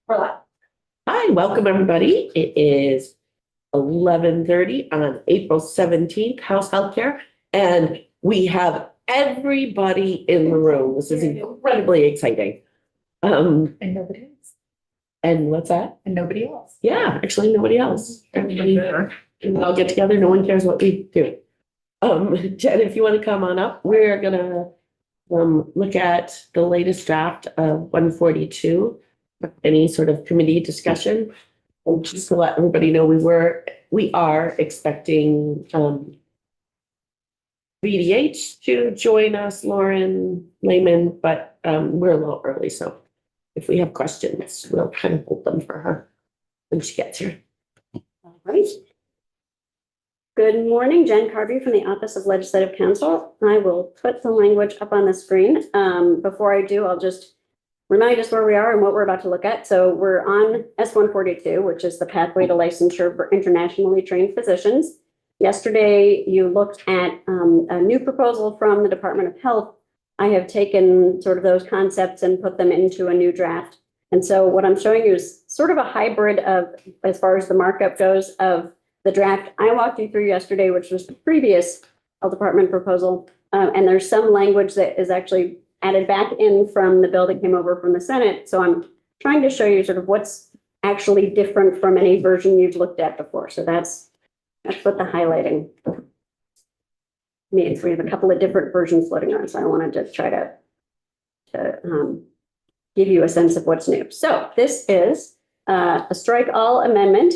Hi, welcome everybody. It is 11:30 on April 17th, House Healthcare, and we have everybody in the room. This is incredibly exciting. And nobody else. And what's that? And nobody else. Yeah, actually, nobody else. Everybody, we all get together. No one cares what we do. Jen, if you want to come on up, we're gonna look at the latest draft of 142. Any sort of committee discussion. And just to let everybody know, we are expecting VDH to join us, Lauren Lehman, but we're a little early, so if we have questions, we'll kind of hold them for her when she gets here. All right. Good morning, Jen Carby from the Office of Legislative Counsel. I will put the language up on the screen. Before I do, I'll just remind us where we are and what we're about to look at. So we're on S-142, which is the pathway to licensure for internationally trained physicians. Yesterday, you looked at a new proposal from the Department of Health. I have taken sort of those concepts and put them into a new draft. And so what I'm showing you is sort of a hybrid of, as far as the markup goes, of the draft I walked you through yesterday, which was the previous health department proposal. And there's some language that is actually added back in from the bill that came over from the Senate. So I'm trying to show you sort of what's actually different from any version you've looked at before. So that's what the highlighting means. We have a couple of different versions floating around, so I wanted to try to give you a sense of what's new. So this is a strike all amendment.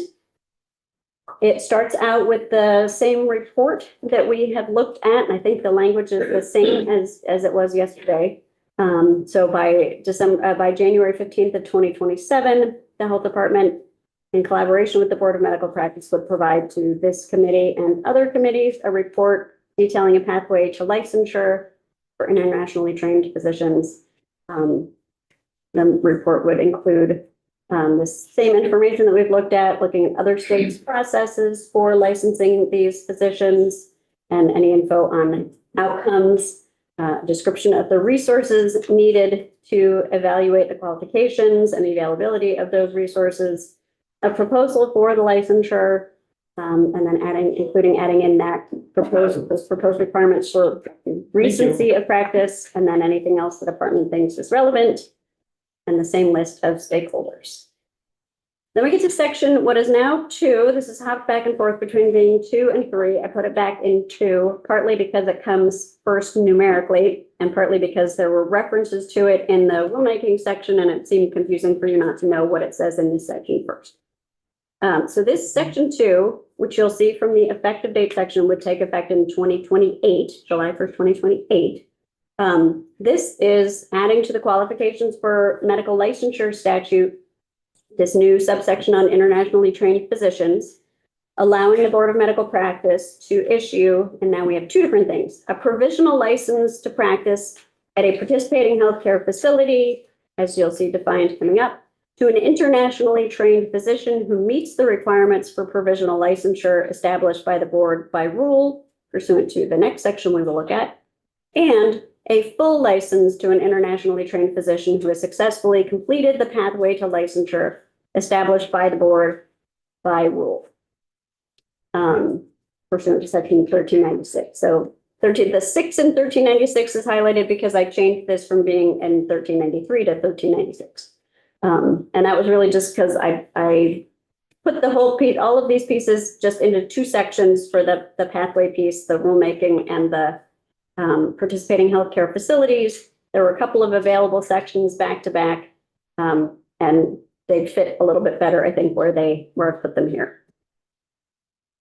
It starts out with the same report that we had looked at, and I think the language is the same as it was yesterday. So by January 15th of 2027, the health department, in collaboration with the Board of Medical Practice, would provide to this committee and other committees a report detailing a pathway to licensure for internationally trained physicians. The report would include the same information that we've looked at, looking at other states' processes for licensing these physicians, and any info on outcomes, description of the resources needed to evaluate the qualifications and the availability of those resources, a proposal for the licensure, and then including adding in those proposed requirements for recency of practice, and then anything else the department thinks is relevant, and the same list of stakeholders. Then we get to section what is now 2. This is hopped back and forth between being 2 and 3. I put it back in 2, partly because it comes first numerically, and partly because there were references to it in the rulemaking section, and it seemed confusing for you not to know what it says in this section first. So this section 2, which you'll see from the effective date section, would take effect in 2028, July 1st, 2028. This is adding to the qualifications for medical licensure statute, this new subsection on internationally trained physicians, allowing the Board of Medical Practice to issue, and now we have 2 different things, a provisional license to practice at a participating healthcare facility, as you'll see defined coming up, to an internationally trained physician who meets the requirements for provisional licensure established by the board by rule, pursuant to the next section we will look at, and a full license to an internationally trained physician who has successfully completed the pathway to licensure established by the board by rule, pursuant to section 1396. So the 6 in 1396 is highlighted because I changed this from being in 1393 to 1396. And that was really just because I put the whole piece, all of these pieces, just into 2 sections for the pathway piece, the rulemaking, and the participating healthcare facilities. There were a couple of available sections back to back, and they'd fit a little bit better, I think, where I put them here.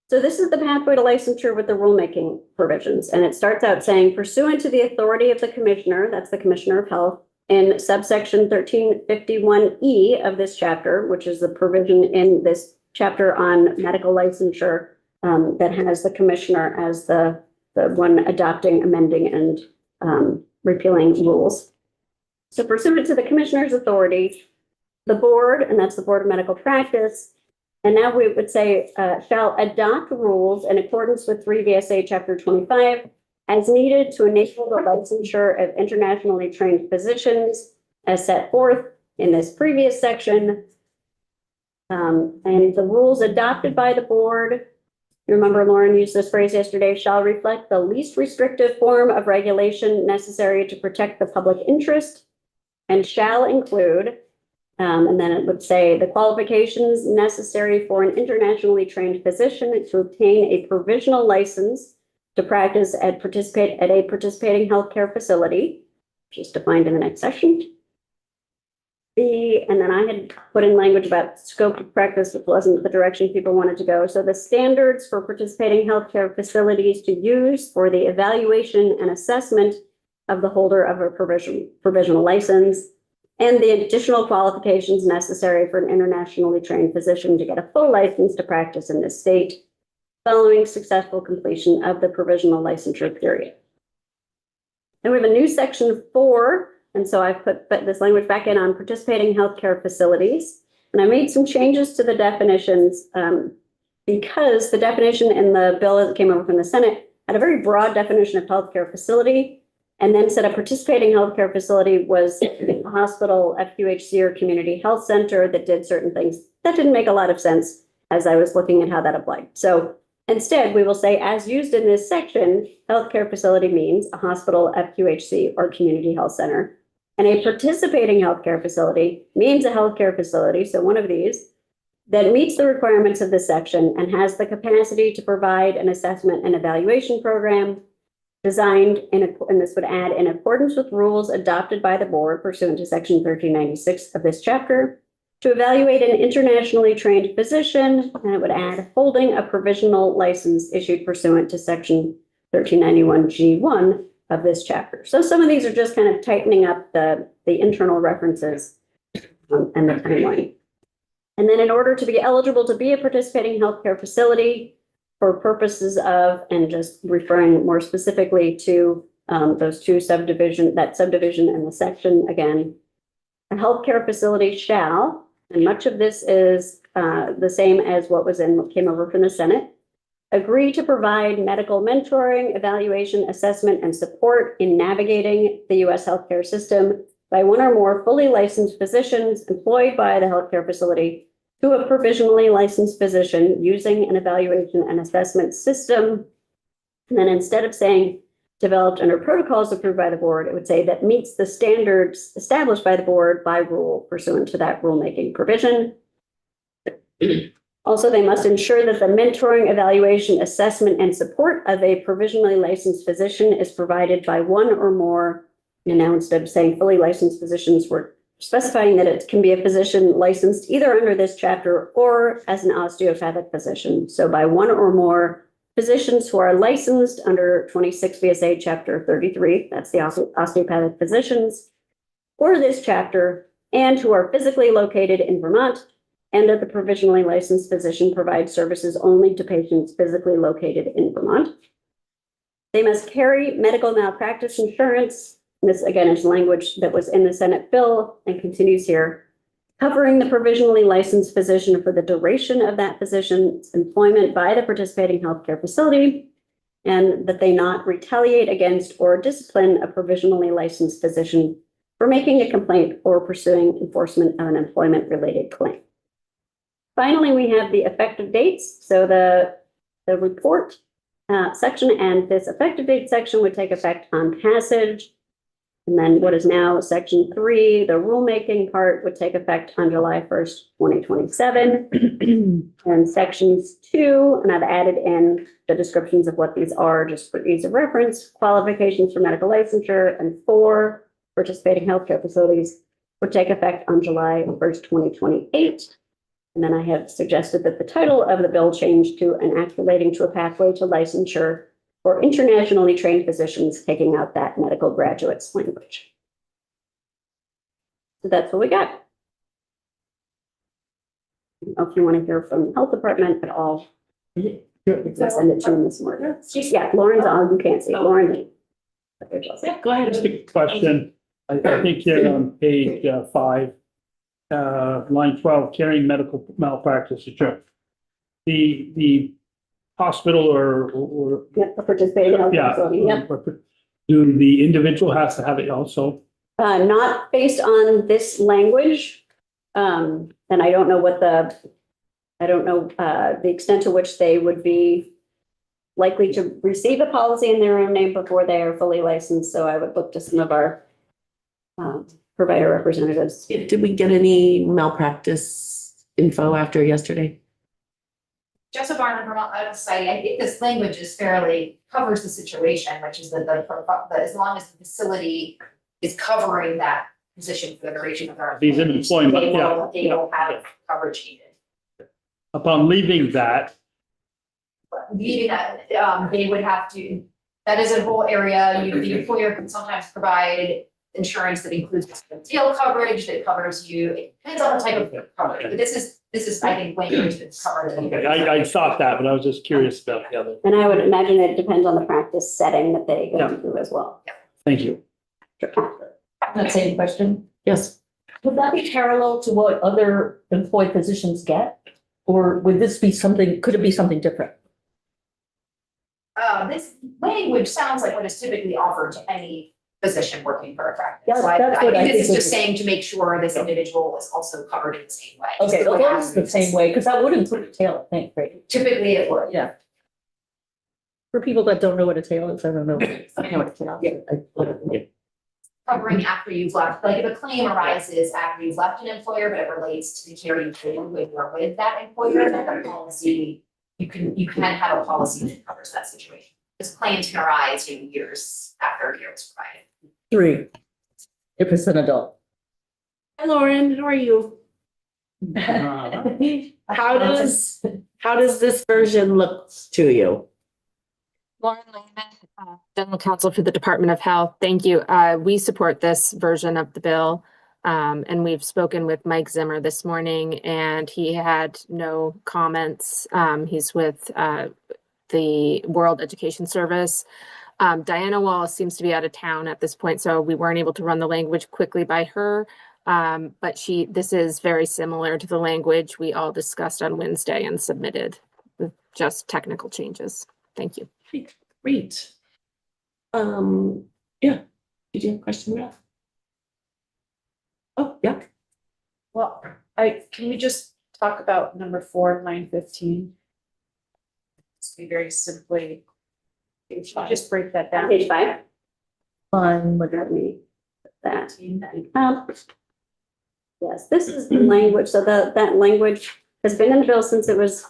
So this is the pathway to licensure with the rulemaking provisions, and it starts out saying, pursuant to the authority of the commissioner, that's the Commissioner of Health, in subsection 1351E of this chapter, which is the provision in this chapter on medical licensure that has the commissioner as the one adopting, amending, and repealing rules. So pursuant to the commissioner's authority, the board, and that's the Board of Medical Practice, and now we would say shall adopt rules in accordance with 3 VSA Chapter 25 as needed to enable the licensure of internationally trained physicians as set forth in this previous section, And the rules adopted by the board, you remember Lauren used this phrase yesterday, shall reflect the least restrictive form of regulation necessary to protect the public interest and shall include, and then it would say the qualifications necessary for an internationally trained physician to obtain a provisional license to practice and participate at a participating healthcare facility, which is defined in the next section. And then I had put in language about scope of practice, which wasn't the direction people wanted to go. So the standards for participating healthcare facilities to use for the evaluation and assessment of the holder of a provisional license, and the additional qualifications necessary for an internationally trained physician to get a full license to practice in this state following successful completion of the provisional licensure period. And we have a new section 4. And so I've put this language back in on participating healthcare facilities. And I made some changes to the definitions because the definition in the bill that came over from the Senate had a very broad definition of healthcare facility, and then said a participating healthcare facility was a hospital, FQHC, or community health center that did certain things. That didn't make a lot of sense as I was looking at how that applied. So instead, we will say, as used in this section, healthcare facility means a hospital, FQHC, or community health center. And a participating healthcare facility means a healthcare facility, so one of these, that meets the requirements of this section and has the capacity to provide an assessment and evaluation program designed and this would add in accordance with rules adopted by the board pursuant to section 1396 of this chapter, to evaluate an internationally trained physician, and it would add holding a provisional license issued pursuant to section 1391 G1 of this chapter. So some of these are just kind of tightening up the internal references and the timeline. And then in order to be eligible to be a participating healthcare facility for purposes of, and just referring more specifically to those two subdivision, that subdivision and the section again, a healthcare facility shall, and much of this is the same as what came over from the Senate, agree to provide medical mentoring, evaluation, assessment, and support in navigating the U.S. healthcare system by one or more fully licensed physicians employed by the healthcare facility to a provisionally licensed physician using an evaluation and assessment system. And then instead of saying developed under protocols approved by the board, it would say that meets the standards established by the board by rule pursuant to that rulemaking provision. Also, they must ensure that the mentoring, evaluation, assessment, and support of a provisionally licensed physician is provided by one or more, and now instead of saying fully licensed physicians, we're specifying that it can be a physician licensed either under this chapter or as an osteopathic physician. So by one or more physicians who are licensed under 26 VSA chapter 33, that's the osteopathic physicians, or this chapter, and who are physically located in Vermont, and that the provisionally licensed physician provides services only to patients physically located in Vermont. They must carry medical malpractice insurance. This again is language that was in the Senate bill and continues here, covering the provisionally licensed physician for the duration of that physician's employment by the participating healthcare facility, and that they not retaliate against or discipline a provisionally licensed physician for making a complaint or pursuing enforcement of an employment-related claim. Finally, we have the effective dates. So the report section and this effective date section would take effect on passage. And then what is now section 3, the rulemaking part, would take effect on July 1st, 2027. And sections 2, and I've added in the descriptions of what these are just for ease of reference, qualifications for medical licensure, and 4, participating healthcare facilities would take effect on July 1st, 2028. And then I have suggested that the title of the bill change to an act relating to a pathway to licensure for internationally trained physicians, taking out that medical graduates language. So that's what we got. I don't know if you want to hear from the health department at all. I'll send it to them this morning. Yeah, Lauren's on, you can't see Lauren. Yeah, go ahead. Just a question. I think you're on page 5, line 12, carrying medical malpractice insurance. The hospital or Yeah, the participating health yeah, facility, yep. do the individual has to have it also? Not based on this language. And I don't know what the I don't know, the extent to which they would be likely to receive a policy in their own name before they are fully licensed, so I would look to some of our provider representatives. Did we get any malpractice info after yesterday? Joseph Barnum, Vermont Medical Society, I think this language is fairly, covers the situation, which is that as long as the facility is covering that position for the duration of their. These in employment, They will have coverage needed. Upon leaving that, But leaving that, they would have to, that is a whole area, the employer can sometimes provide insurance that includes deal coverage that covers you, it depends on the type of coverage, but this is, I think, language that's covered. okay, I thought that, but I was just curious about the other. And I would imagine it depends on the practice setting that they go Yeah. through as well. Thank you. That same question, Yes. would that be parallel to what other employed physicians get? Or would this be something, could it be something different? This language sounds like what is typically offered to any physician working for a practice. Yeah, So I that's what I think this is think just it is. saying to make sure this individual is also covered in the same way. Okay, So well, that's the same way, because that would include a tail, I think, right? Typically it would. Yeah. For people that don't know what a tail is, I don't know. I know what a tail is. Covering after you've left, like if a claim arises after you've left an employer, but it relates to the care you did when you're with that employer, then the policy, you can have a policy that covers that situation. Because claims can arise in years after a care was provided. 3, if it's an adult. Hi, Lauren, how are you? How does this version look to you? Lauren Lehman, General Counsel for the Department of Health. Thank you. We support this version of the bill. And we've spoken with Mike Zimmer this morning and he had no comments. He's with the World Education Service. Diana Wallace seems to be out of town at this point, so we weren't able to run the language quickly by her. But this is very similar to the language we all discussed on Wednesday and submitted with just technical changes. Thank you. Great. Yeah, did you have a question, Ralph? Oh, yeah, Well, can we just talk about number 4, line 15? Just be very simply, if you just break that down. Page 5, On what let me put that. Yes, this is the language, so that language has been in the bill since it was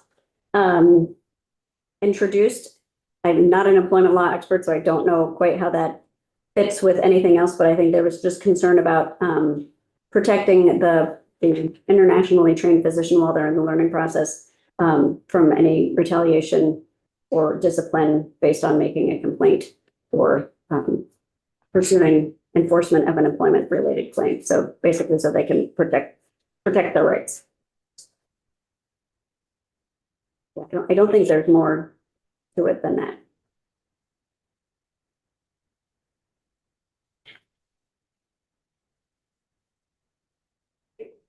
introduced. I'm not an employment law expert, so I don't know quite how that fits with anything else, but I think there was just concern about protecting the internationally trained physician while they're in the learning process from any retaliation or discipline based on making a complaint or pursuing enforcement of an employment related claim. So basically, so they can protect their rights. I don't think there's more to it than that.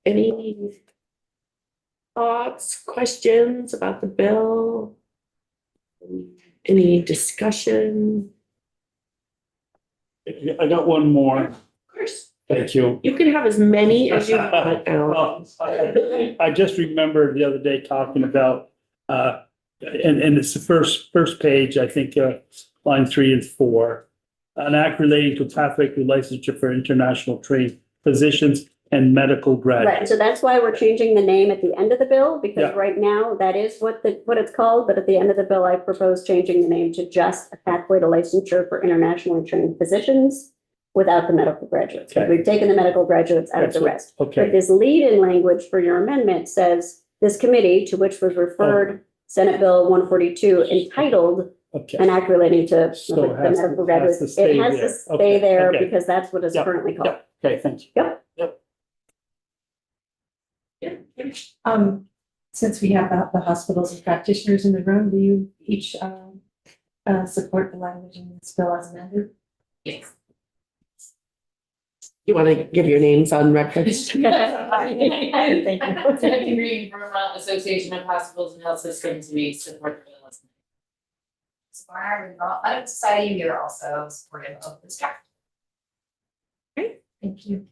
any thoughts, questions about the bill? Any discussion? I got one more. Of course, Thank you. you can have as many as you want, Alan. Well, I just remembered the other day talking about, and it's the first page, I think, line 3 and 4. An act relating to pathway to licensure for international trained physicians and medical Right, graduates. so that's why we're changing the name at the end of the bill, because Yeah. right now that is what it's called, but at the end of the bill, I propose changing the name to just a pathway to licensure for internationally trained physicians without the medical graduates. Okay. We've taken the medical graduates out of the rest. But Okay, this lead-in language for your amendment says, this committee, to which was referred Senate Bill 142, entitled okay. an act relating to So the it has to- medical graduates. has to stay It has there. to stay Okay, there okay. because that's what it's Yep, currently called. yep. Okay, thank you. Yep. Since we have the hospitals and practitioners in the room, do you each support the language in this bill as amended? Yes. You want to give your names on record? Thank you. Timothy Green, Vermont Association of Hospitals and Health Systems, we support the bill. So our Medical Society, we are also supportive of this draft. Thank you.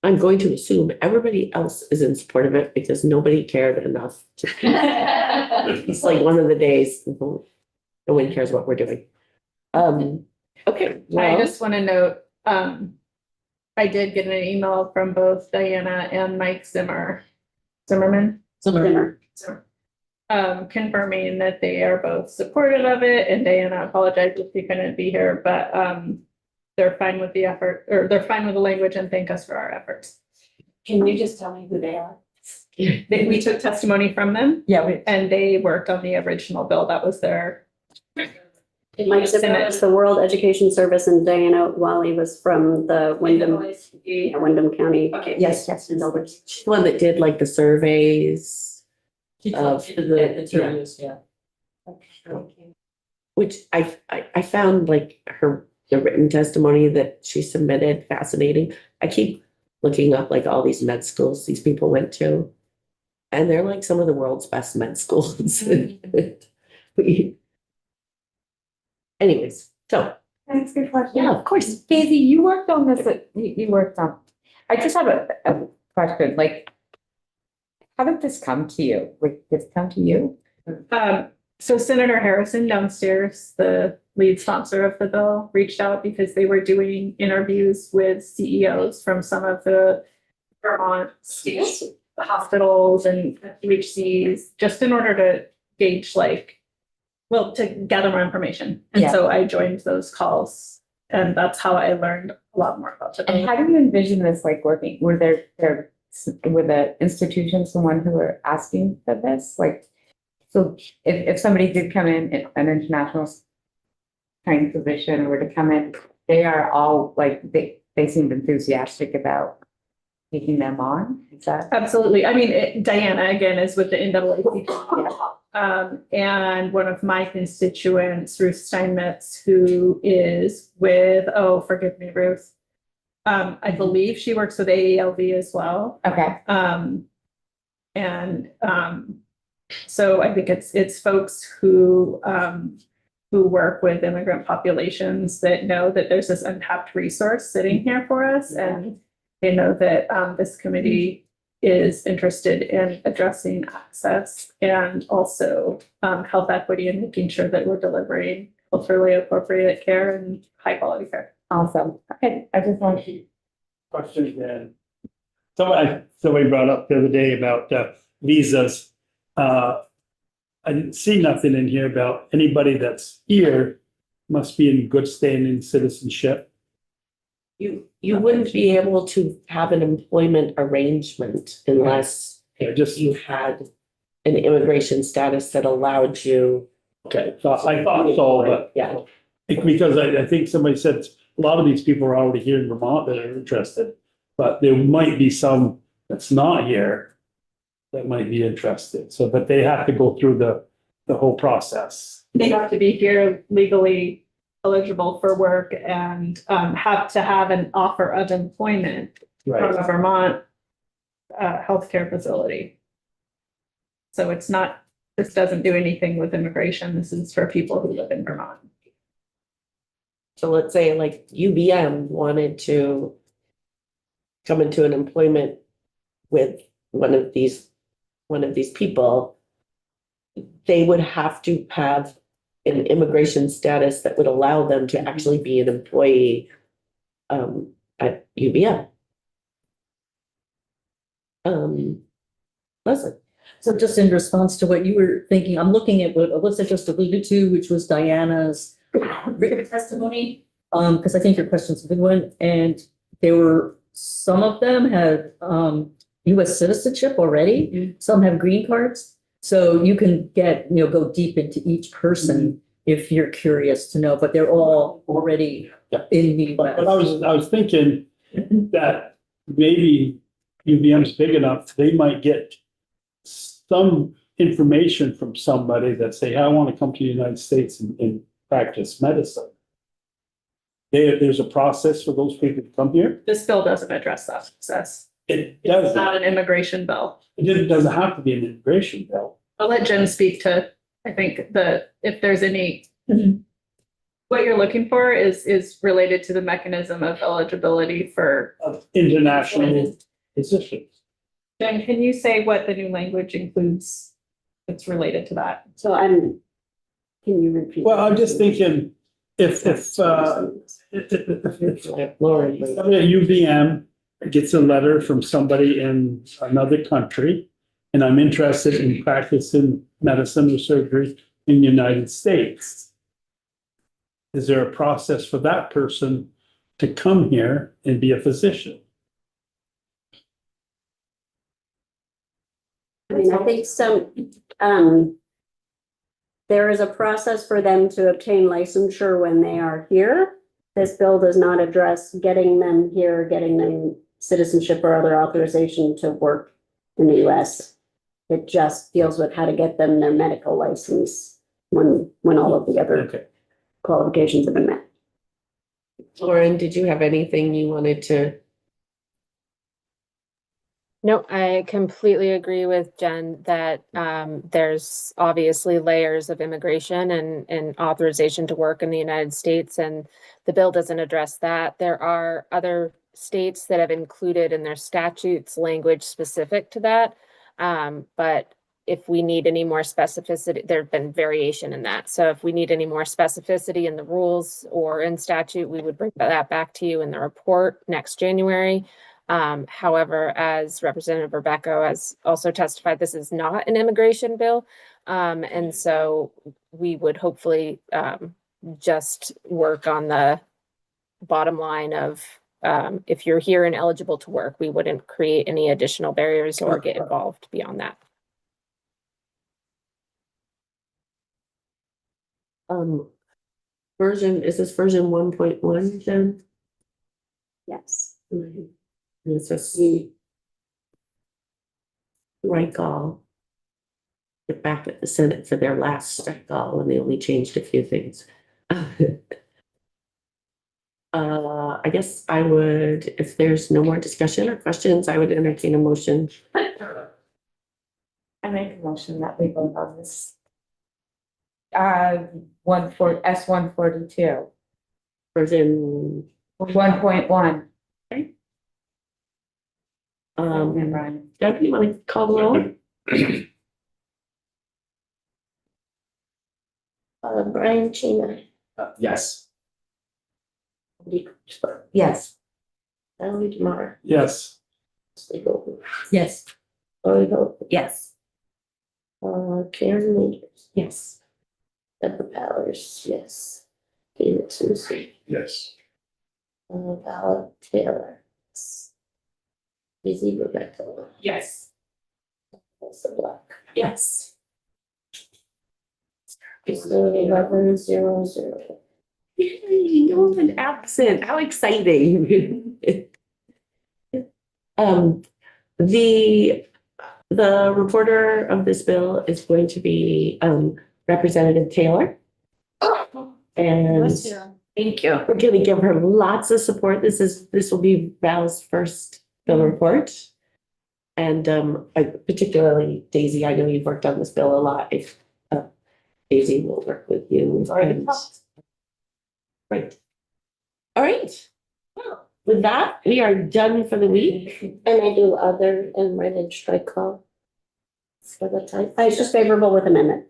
I'm going to assume everybody else is in support of it because nobody cared enough to. It's like one of the days, no one cares what we're doing. Okay, I well, just want to note, I did get an email from both Diana and Mike Zimmerman, Zimmer. confirming that they are both supportive of it, and Diana apologized if she couldn't be here, but, they're fine with the effort, or they're fine with the language and thank us for our efforts. Can you just tell me who they are? We took testimony from them, Yeah, we, and they worked on the original bill. That was their. Mike Zimmer was the World Education Service and Diana Wally was from the Wyndham County. okay, yes, yes. she's the one that did like the surveys, She Of did the interviews, yeah. which I found like the written testimony that she submitted fascinating. I keep looking up like all these med schools these people went to. And they're like some of the world's best med schools. Anyways, so, That's a good question. yeah, of course. Daisy, you worked on this, you worked on, I just have a question, like, how did this come to you? Like, did it come to you? So Senator Harrison downstairs, the lead sponsor of the bill, reached out because they were doing interviews with CEOs from some of the Vermont state hospitals and UHCs, just in order to gauge to gather more information. And Yeah. so I joined those calls, and that's how I learned a lot more about the And bill. how do you envision this like working? Were were the institutions the one who were asking for this? Like, so if somebody did come in, an international trained physician were to come in, they are all like, they seemed enthusiastic about taking them on? Is that? Absolutely. I mean, Diana, again, is with the NAACP. And one of my constituents, Ruth Steinmetz, who is with, forgive me, Ruth. I believe she works with AALV as well. Okay. So I think it's folks who work with immigrant populations that know that there's this untapped resource sitting here for us, and they know that this committee is interested in addressing access and also health equity and making sure that we're delivering culturally appropriate care and high quality care. Awesome. Okay, I just want to. Question then. Somebody brought up the other day about visas. I didn't see nothing in here about anybody that's here must be in good standing citizenship. You wouldn't be able to have an employment arrangement unless you had an immigration status that allowed you. Okay, so I thought so, but Yeah, because I think somebody said a lot of these people are already here in Vermont that are interested, but there might be some that's not here that might be interested. So, but they have to go through the whole process. They have to be here legally eligible for work and have to have an offer of employment from Right. a Vermont healthcare facility. So this doesn't do anything with immigration. This is for people who live in Vermont. so let's say like UVM wanted to come into an employment with one of these people, they would have to have an immigration status that would allow them to actually be an employee at UVM. Leslie. So just in response to what you were thinking, I'm looking at what Alyssa just alluded to, which was Diana's written testimony. Because I think your question's a good one, and some of them had US citizenship already, some have green cards. So you can go deep into each person if you're curious to know, but they're all already in the But I US. was thinking that maybe UVM's big enough, they might get some information from somebody that say, I want to come to the United States and practice medicine. There's a process for those people to come here. This bill doesn't address that process. It It's doesn't, not an immigration bill. it doesn't have to be an immigration bill. I'll let Jen speak to, I think, if there's any what you're looking for is related to the mechanism of eligibility for. Of international positions. Jen, can you say what the new language includes that's related to that? So can you repeat? Well, I'm just thinking, if Lauren, somebody at UVM gets a letter from somebody in another country, and I'm interested in practicing medicine or surgery in the United States, is there a process for that person to come here and be a physician? I mean, I think there is a process for them to obtain licensure when they are here. This bill does not address getting them here, getting them citizenship or other authorization to work in the US. It just deals with how to get them their medical license when all of the other Okay. qualifications have been met. Lauren, did you have anything you wanted to? No, I completely agree with Jen that there's obviously layers of immigration and authorization to work in the United States, and the bill doesn't address that. There are other states that have included in their statutes language specific to that. But if we need any more specificity, there have been variation in that. So if we need any more specificity in the rules or in statute, we would bring that back to you in the report next January. However, as Representative Rebecca has also testified, this is not an immigration bill. And so we would hopefully just work on the bottom line of if you're here and eligible to work, we wouldn't create any additional barriers or get involved beyond that. Is this version 1.1, Jen? Yes. It's just strike all. Get back at the Senate for their last strike all, and they only changed a few things. I guess I would, if there's no more discussion or questions, I would entertain a motion. I make a motion that we vote on this. S142, Version, 1.1. Doug, Brian. you want to call the roll? Brian Chena. Yes. Yes. Ellie Demar. Yes. Yes. Yes. Karen Majors. Yes. Deborah Powers, yes. David Susie. Yes. Val Taylor. Busy Rebecca. Yes. Melissa Black. Yes. It's 11-0-0. Yay, no one absent. How exciting. The reporter of this bill is going to be Representative Taylor. And Thank you. we're going to give her lots of support. This will be Val's first bill report. And particularly Daisy, I know you've worked on this bill a lot. If Daisy will work with you. And- Right. All right. Well, with that, we are done for the week. And I do other and write in strike call. For the type. It's just favorable with amendment.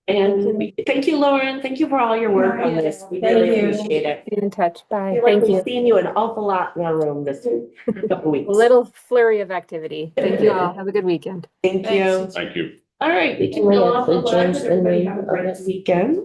And thank you, Lauren. Thank you for all your work on this. We really appreciate it. Be in touch. Bye. Feel like Thank we've you. seen you an awful lot in our room this couple weeks. A little flurry of activity. Thank you all. Have a good weekend. Thank you. Thank you. All right, we can go off the weekend.